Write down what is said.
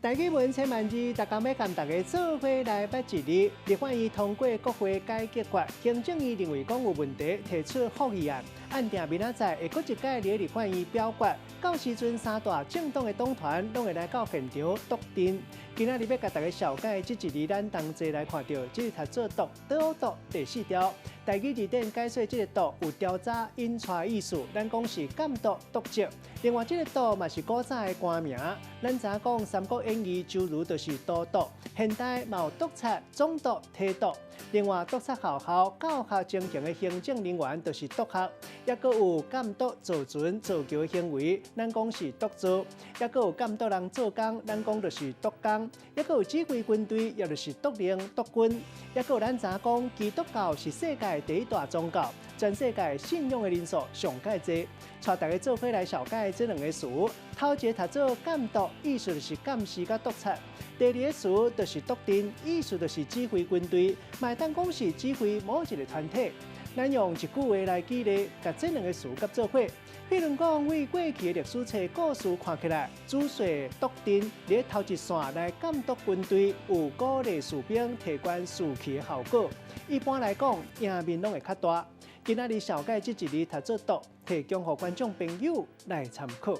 大语文千万字，大家要跟大家做伙来捌一字。立法院通过国会改革法，行政院认为讲有问题，提出复议案。按定明仔载会搁一届立法院表决，到时阵三大政党的党团拢会来到现场督阵。今仔日要甲大家小解这一字，咱同齐来看到，这是读做读倒读第4条。台语字典解说这个读有调查引出意思，咱讲是监督督职。另外这个读嘛是古早的官名，咱知影讲《三国演义》诸如就是都督，现代嘛有督察、总督、提督。另外督察学校、教学情形的行政人员就是督学，也搁有监督造船、造桥的行为，咱讲是督造；也搁有监督人做工，咱讲就是督工；也搁有指挥军队，也就是督令、督军；也搁有咱知影讲基督教是世界第一大宗教，全世界信仰的人数上界多。带大家做伙来小解这两个词。头一个读做监督，意思就是监视甲督察；第二个词就是督阵，意思就是指挥军队，嘛当讲是指挥某一个团体。咱用一句话来举例，甲这两个词合做伙。譬如讲，为过去的历史册故事看起来，主帅督阵伫头一线来监督军队，有鼓励士兵提悬士气的效果。一般来讲，赢面拢会较大。今仔日小解这一字读做读，提供给观众朋友来参考。